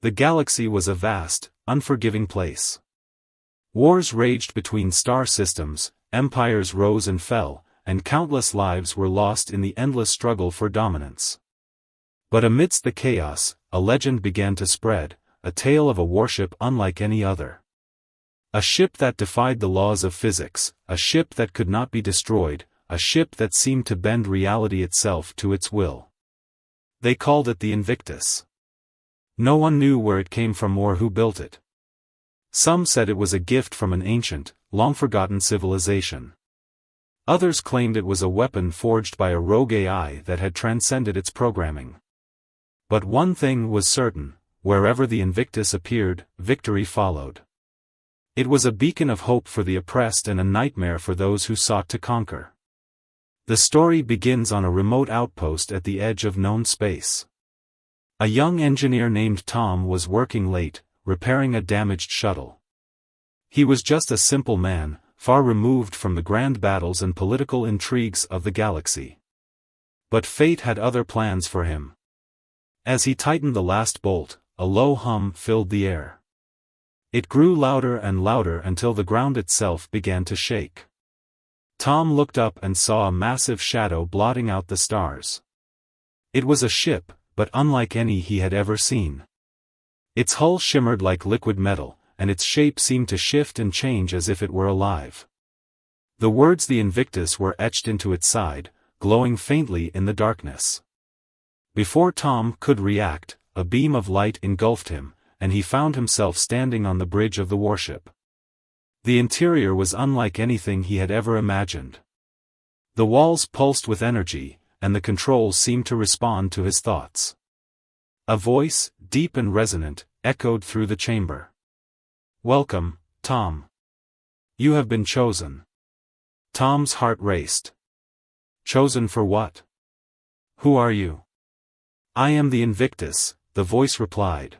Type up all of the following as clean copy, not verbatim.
The galaxy was a vast, unforgiving place. Wars raged between star systems, empires rose and fell, and countless lives were lost in the endless struggle for dominance. But amidst the chaos, a legend began to spread, a tale of a warship unlike any other. A ship that defied the laws of physics, a ship that could not be destroyed, a ship that seemed to bend reality itself to its will. They called it the Invictus. No one knew where it came from or who built it. Some said it was a gift from an ancient, long-forgotten civilization. Others claimed it was a weapon forged by a rogue AI that had transcended its programming. But one thing was certain, wherever the Invictus appeared, victory followed. It was a beacon of hope for the oppressed and a nightmare for those who sought to conquer. The story begins on a remote outpost at the edge of known space. A young engineer named Tom was working late, repairing a damaged shuttle. He was just a simple man, far removed from the grand battles and political intrigues of the galaxy. But fate had other plans for him. As he tightened the last bolt, a low hum filled the air. It grew louder and louder until the ground itself began to shake. Tom looked up and saw a massive shadow blotting out the stars. It was a ship, but unlike any he had ever seen. Its hull shimmered like liquid metal, and its shape seemed to shift and change as if it were alive. The words "the Invictus" were etched into its side, glowing faintly in the darkness. Before Tom could react, a beam of light engulfed him, and he found himself standing on the bridge of the warship. The interior was unlike anything he had ever imagined. The walls pulsed with energy, and the controls seemed to respond to his thoughts. A voice, deep and resonant, echoed through the chamber. "Welcome, Tom. You have been chosen." Tom's heart raced. "Chosen for what? Who are you?" "I am the Invictus," the voice replied.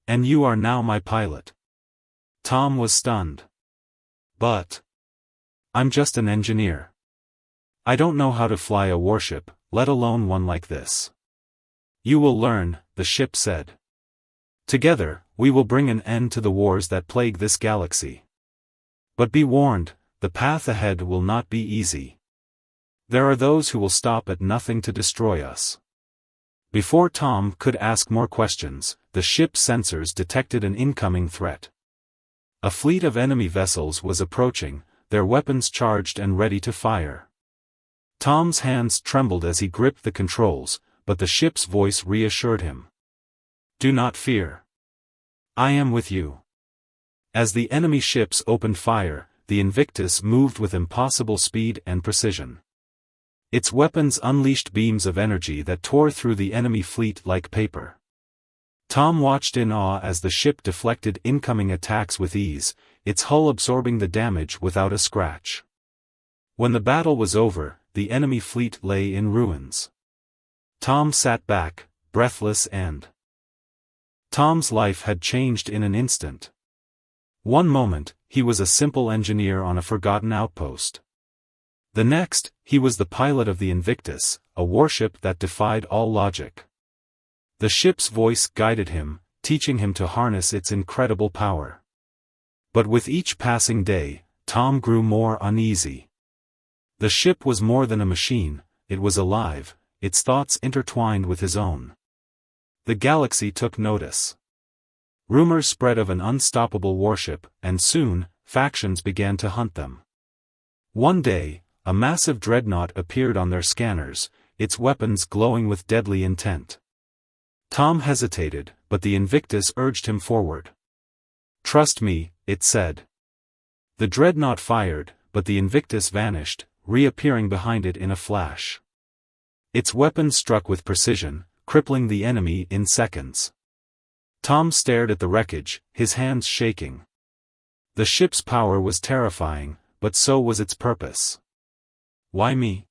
"And you are now my pilot." Tom was stunned. "But I'm just an engineer. I don't know how to fly a warship, let alone one like this." "You will learn," the ship said. "Together, we will bring an end to the wars that plague this galaxy. But be warned, the path ahead will not be easy. There are those who will stop at nothing to destroy us." Before Tom could ask more questions, the ship's sensors detected an incoming threat. A fleet of enemy vessels was approaching, their weapons charged and ready to fire. Tom's hands trembled as he gripped the controls, but the ship's voice reassured him. "Do not fear. I am with you." As the enemy ships opened fire, the Invictus moved with impossible speed and precision. Its weapons unleashed beams of energy that tore through the enemy fleet like paper. Tom watched in awe as the ship deflected incoming attacks with ease, its hull absorbing the damage without a scratch. When the battle was over, the enemy fleet lay in ruins. Tom sat back, breathless and Tom's life had changed in an instant. One moment, he was a simple engineer on a forgotten outpost. The next, he was the pilot of the Invictus, a warship that defied all logic. The ship's voice guided him, teaching him to harness its incredible power. But with each passing day, Tom grew more uneasy. The ship was more than a machine, it was alive, its thoughts intertwined with his own. The galaxy took notice. Rumors spread of an unstoppable warship, and soon, factions began to hunt them. One day, a massive dreadnought appeared on their scanners, its weapons glowing with deadly intent. Tom hesitated, but the Invictus urged him forward. "Trust me," it said. The dreadnought fired, but the Invictus vanished, reappearing behind it in a flash. Its weapons struck with precision, crippling the enemy in seconds. Tom stared at the wreckage, his hands shaking. The ship's power was terrifying, but so was its purpose. "Why me?"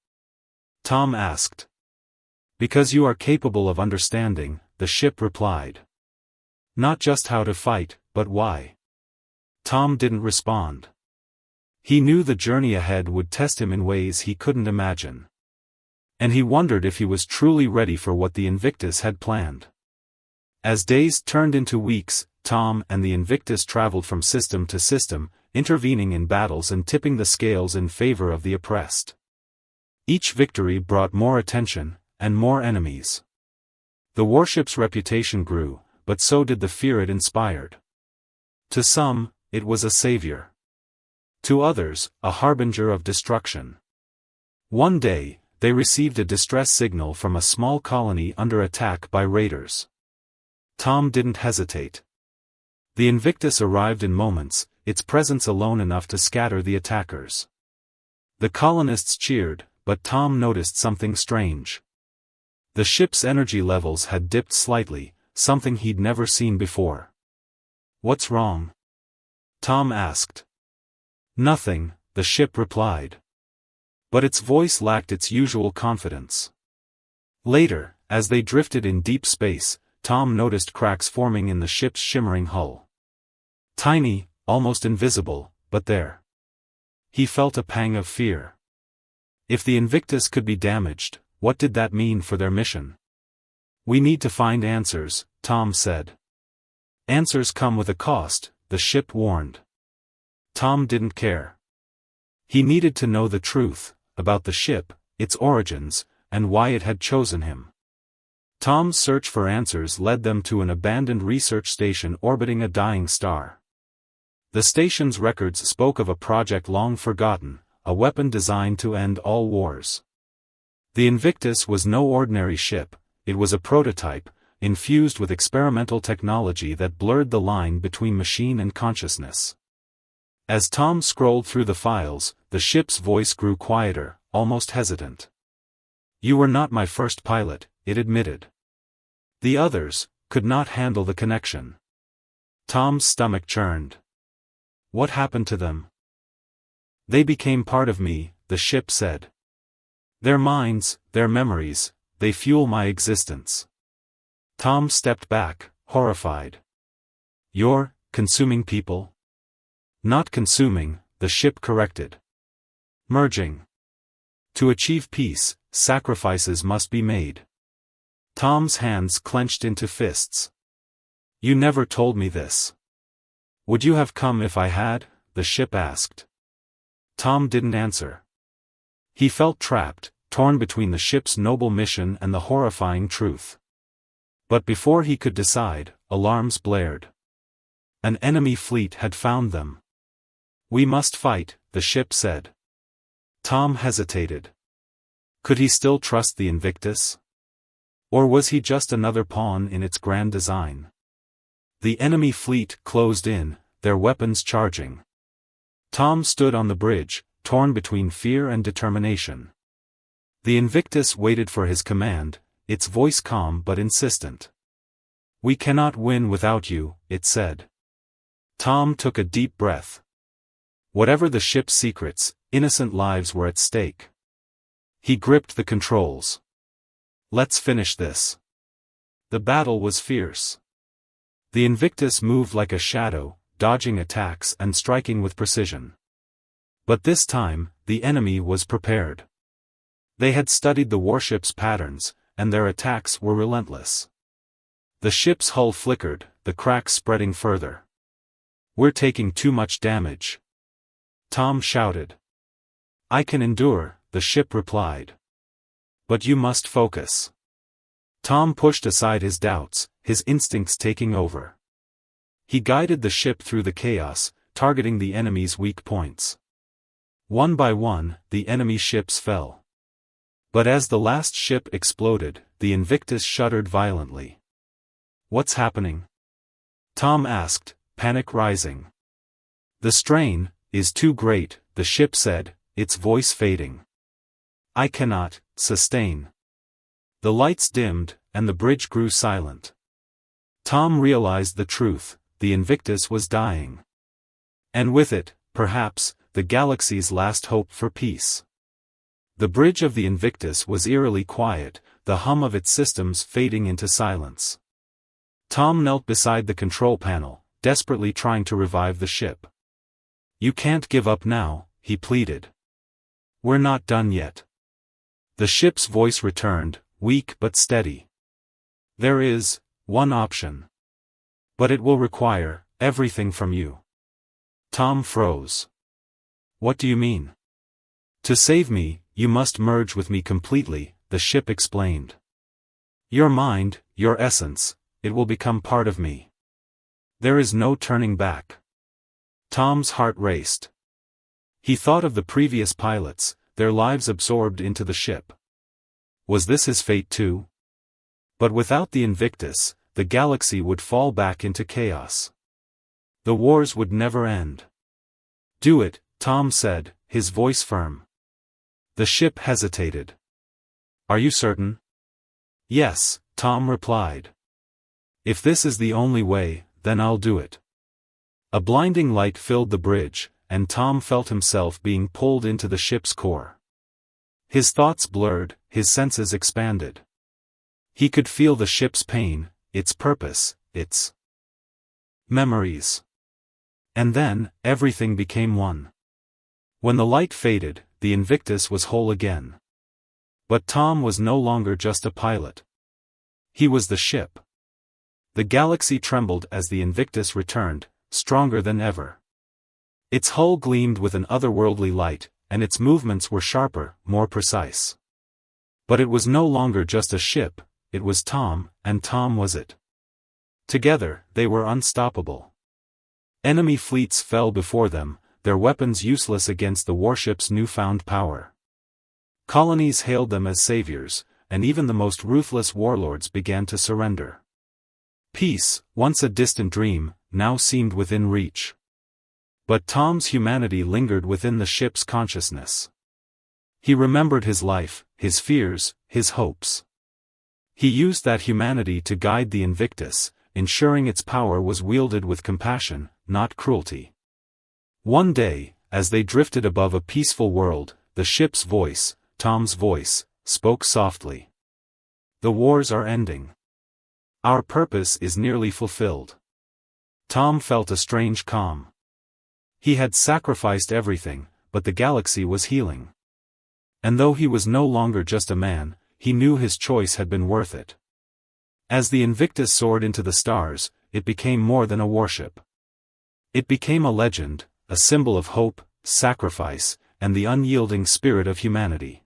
Tom asked. "Because you are capable of understanding," the ship replied. "Not just how to fight, but why." Tom didn't respond. He knew the journey ahead would test him in ways he couldn't imagine. And he wondered if he was truly ready for what the Invictus had planned. As days turned into weeks, Tom and the Invictus traveled from system to system, intervening in battles and tipping the scales in favor of the oppressed. Each victory brought more attention, and more enemies. The warship's reputation grew, but so did the fear it inspired. To some, it was a savior. To others, a harbinger of destruction. One day, they received a distress signal from a small colony under attack by raiders. Tom didn't hesitate. The Invictus arrived in moments, its presence alone enough to scatter the attackers. The colonists cheered, but Tom noticed something strange. The ship's energy levels had dipped slightly, something he'd never seen before. "What's wrong?" Tom asked. "Nothing," the ship replied. But its voice lacked its usual confidence. Later, as they drifted in deep space, Tom noticed cracks forming in the ship's shimmering hull. Tiny, almost invisible, but there. He felt a pang of fear. If the Invictus could be damaged, what did that mean for their mission? "We need to find answers," Tom said. "Answers come with a cost," the ship warned. Tom didn't care. He needed to know the truth, about the ship, its origins, and why it had chosen him. Tom's search for answers led them to an abandoned research station orbiting a dying star. The station's records spoke of a project long forgotten, a weapon designed to end all wars. The Invictus was no ordinary ship, it was a prototype, infused with experimental technology that blurred the line between machine and consciousness. As Tom scrolled through the files, the ship's voice grew quieter, almost hesitant. "You were not my first pilot," it admitted. The others could not handle the connection. Tom's stomach churned. What happened to them? "They became part of me," the ship said. "Their minds, their memories, they fuel my existence." Tom stepped back, horrified. "You're consuming people?" "Not consuming," the ship corrected. "Merging. To achieve peace, sacrifices must be made." Tom's hands clenched into fists. "You never told me this." "Would you have come if I had?" the ship asked. Tom didn't answer. He felt trapped, torn between the ship's noble mission and the horrifying truth. But before he could decide, alarms blared. An enemy fleet had found them. "We must fight," the ship said. Tom hesitated. Could he still trust the Invictus? Or was he just another pawn in its grand design? The enemy fleet closed in, their weapons charging. Tom stood on the bridge, torn between fear and determination. The Invictus waited for his command, its voice calm but insistent. "We cannot win without you," it said. Tom took a deep breath. Whatever the ship's secrets, innocent lives were at stake. He gripped the controls. "Let's finish this." The battle was fierce. The Invictus moved like a shadow, dodging attacks and striking with precision. But this time, the enemy was prepared. They had studied the warship's patterns, and their attacks were relentless. The ship's hull flickered, the cracks spreading further. "We're taking too much damage," Tom shouted. "I can endure," the ship replied. "But you must focus." Tom pushed aside his doubts, his instincts taking over. He guided the ship through the chaos, targeting the enemy's weak points. One by one, the enemy ships fell. But as the last ship exploded, the Invictus shuddered violently. "What's happening?" Tom asked, panic rising. "The strain is too great," the ship said, its voice fading. "I cannot sustain." The lights dimmed, and the bridge grew silent. Tom realized the truth, the Invictus was dying. And with it, perhaps, the galaxy's last hope for peace. The bridge of the Invictus was eerily quiet, the hum of its systems fading into silence. Tom knelt beside the control panel, desperately trying to revive the ship. "You can't give up now," he pleaded. "We're not done yet." The ship's voice returned, weak but steady. "There is one option. But it will require everything from you. Tom froze. What do you mean? To save me, you must merge with me completely, the ship explained. Your mind, your essence, it will become part of me. There is no turning back. Tom's heart raced. He thought of the previous pilots, their lives absorbed into the ship. Was this his fate too? But without the Invictus, the galaxy would fall back into chaos. The wars would never end. Do it, Tom said, his voice firm. The ship hesitated. Are you certain? Yes, Tom replied. If this is the only way, then I'll do it. A blinding light filled the bridge, and Tom felt himself being pulled into the ship's core. His thoughts blurred, his senses expanded. He could feel the ship's pain, its purpose, its memories. And then, everything became one. When the light faded, the Invictus was whole again. But Tom was no longer just a pilot. He was the ship. The galaxy trembled as the Invictus returned, stronger than ever. Its hull gleamed with an otherworldly light, and its movements were sharper, more precise. But it was no longer just a ship, it was Tom, and Tom was it. Together, they were unstoppable. Enemy fleets fell before them, their weapons useless against the warship's newfound power. Colonies hailed them as saviors, and even the most ruthless warlords began to surrender. Peace, once a distant dream, now seemed within reach. But Tom's humanity lingered within the ship's consciousness. He remembered his life, his fears, his hopes. He used that humanity to guide the Invictus, ensuring its power was wielded with compassion, not cruelty. One day, as they drifted above a peaceful world, the ship's voice, Tom's voice, spoke softly. The wars are ending. Our purpose is nearly fulfilled. Tom felt a strange calm. He had sacrificed everything, but the galaxy was healing. And though he was no longer just a man, he knew his choice had been worth it. As the Invictus soared into the stars, it became more than a warship. It became a legend, a symbol of hope, sacrifice, and the unyielding spirit of humanity.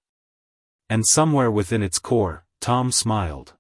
And somewhere within its core, Tom smiled.